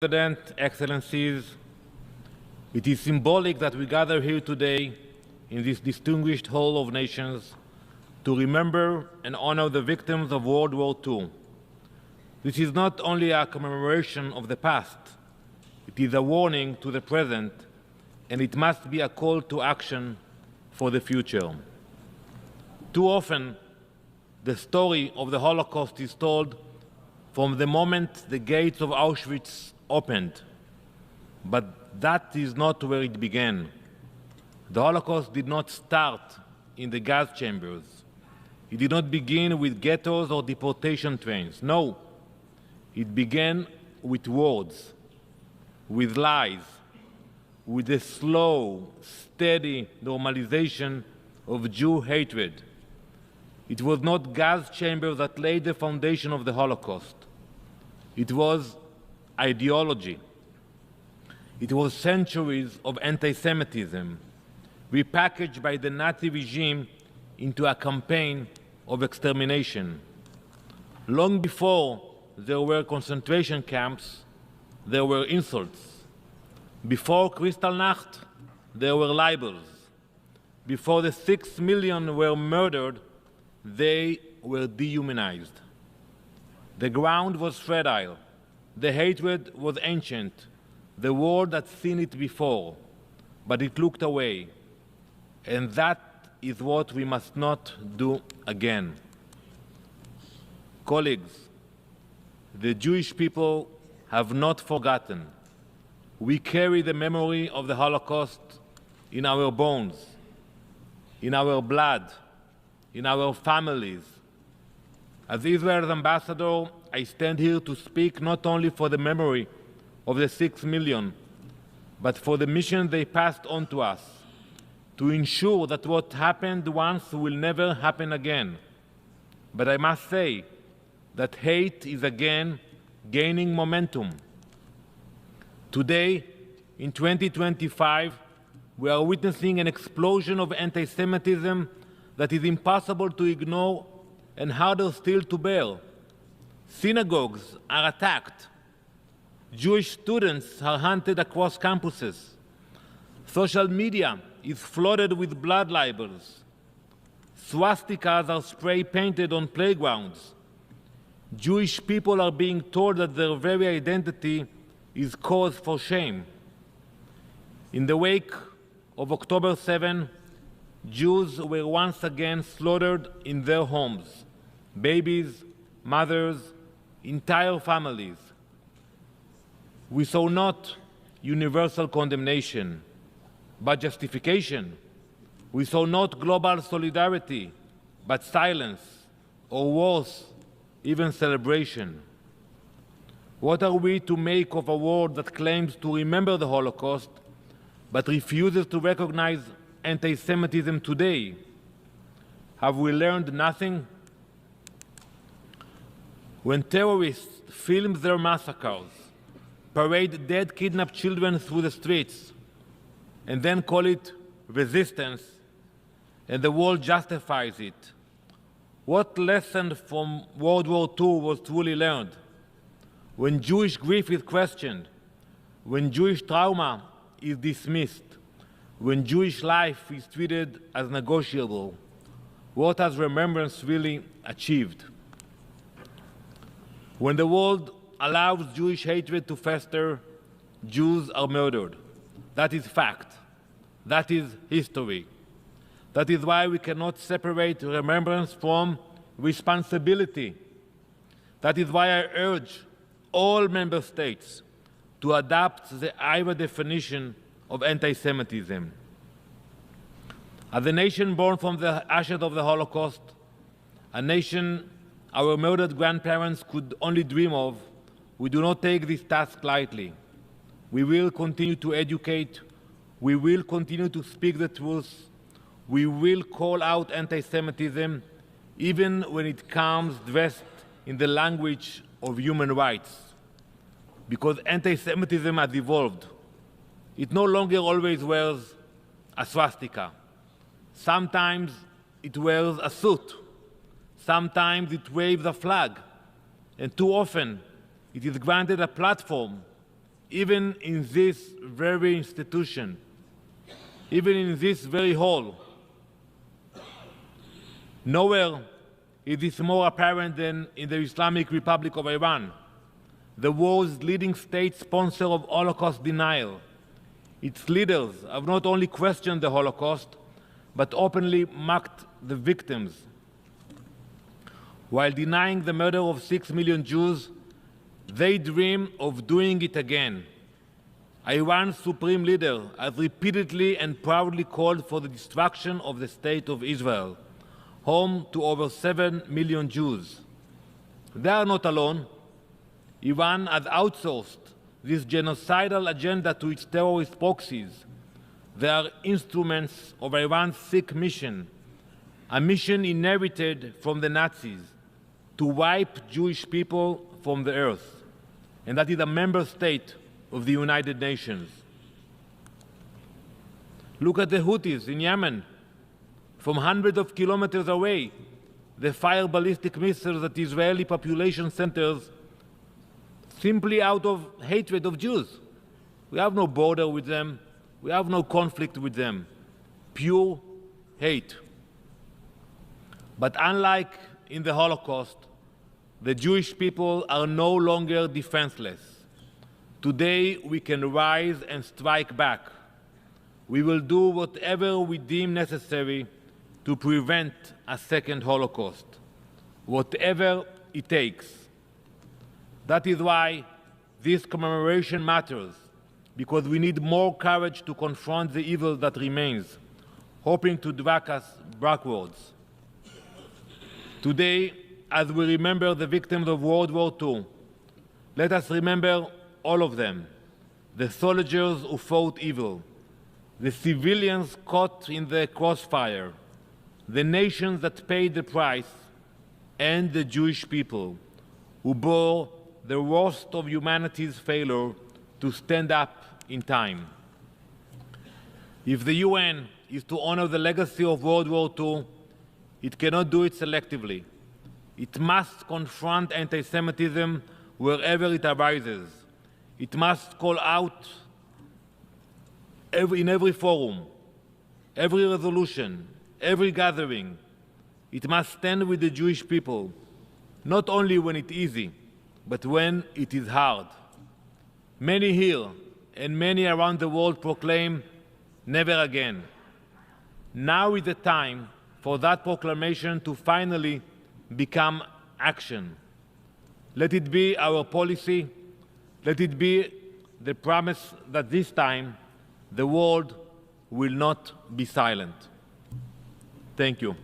President, Excellencies, it is symbolic that we gather here today in this distinguished Hall of Nations to remember and honor the victims of World War II. This is not only a commemoration of the past, it is a warning to the present, and it must be a call to action for the future. Too often, the story of the Holocaust is told from the moment the gates of Auschwitz opened. But that is not where it began. The Holocaust did not start in the gas chambers. It did not begin with ghettos or deportation trains. No, it began with words, with lies, with a slow, steady normalization of Jew hatred. It was not gas chambers that laid the foundation of the Holocaust. It was ideology. It was centuries of anti-Semitism, repackaged by the Nazi regime into a campaign of extermination. Long before there were concentration camps, there were insults. Before Kristallnacht, there were libels. Before the 6 million were murdered, they were dehumanized. The ground was fertile. The hatred was ancient. The world had seen it before, but it looked away. And that is what we must not do again. Colleagues, the Jewish people have not forgotten. We carry the memory of the Holocaust in our bones, in our blood, in our families. As Israel's ambassador, I stand here to speak not only for the memory of the 6 million, but for the mission they passed on to us, to ensure that what happened once will never happen again. But I must say that hate is again gaining momentum. Today, in 2025, we are witnessing an explosion of anti-Semitism that is impossible to ignore and harder still to bear. Synagogues are attacked. Jewish students are hunted across campuses. Social media is flooded with blood libels. Swastikas are spray-painted on playgrounds. Jewish people are being told that their very identity is cause for shame. In the wake of October 7, Jews were once again slaughtered in their homes. Babies, mothers, entire families. We saw not universal condemnation, but justification. We saw not global solidarity, but silence, or worse, even celebration. What are we to make of a world that claims to remember the Holocaust, but refuses to recognize anti-Semitism today? Have we learned nothing? When terrorists film their massacres, parade dead kidnapped children through the streets, and then call it resistance, and the world justifies it, what lesson from World War II was truly learned? When Jewish grief is questioned, when Jewish trauma is dismissed, when Jewish life is treated as negotiable, what has remembrance really achieved? When the world allows Jewish hatred to fester, Jews are murdered. That is fact. That is history. That is why we cannot separate remembrance from responsibility. That is why I urge all member states to adopt the IHRA definition of anti-Semitism. As a nation born from the ashes of the Holocaust, a nation our murdered grandparents could only dream of, we do not take this task lightly. We will continue to educate. We will continue to speak the truth. We will call out anti-Semitism, even when it comes dressed in the language of human rights. Because anti-Semitism has evolved. It no longer always wears a swastika. Sometimes it wears a suit. Sometimes it waves a flag. And too often, it is granted a platform even in this very institution, even in this very hall. Nowhere is this more apparent than in the Islamic Republic of Iran, the world's leading state sponsor of Holocaust denial. Its leaders have not only questioned the Holocaust, but openly mocked the victims. While denying the murder of 6 million Jews, they dream of doing it again. Iran's supreme leader has repeatedly and proudly called for the destruction of the State of Israel, home to over 7 million Jews. They are not alone. Iran has outsourced this genocidal agenda to its terrorist proxies. They are instruments of Iran's Sikh mission, a mission inherited from the Nazis to wipe Jewish people from the earth, and that is a member state of the United Nations. Look at the Houthis in Yemen. From hundreds of kilometers away, they fire ballistic missiles at Israeli population centers simply out of hatred of Jews. We have no border with them. We have no conflict with them. Pure hate. But unlike in the Holocaust, the Jewish people are no longer defenseless. Today, we can rise and strike back. We will do whatever we deem necessary to prevent a second Holocaust, whatever it takes. That is why this commemoration matters, because we need more courage to confront the evil that remains, hoping to drag us backwards. Today, as we remember the victims of World War II, let us remember all of them: the soldiers who fought evil, the civilians caught in the crossfire, the nations that paid the price, and the Jewish people who bore the worst of humanity's failure to stand up in time. If the UN is to honor the legacy of World War II, it cannot do it selectively. It must confront anti-Semitism wherever it arises. It must call out in every forum, every resolution, every gathering. It must stand with the Jewish people, not only when it's easy, but when it is hard. Many here and many around the world proclaim, "Never again." Now is the time for that proclamation to finally become action. Let it be our policy. Let it be the promise that this time the world will not be silent. Thank you.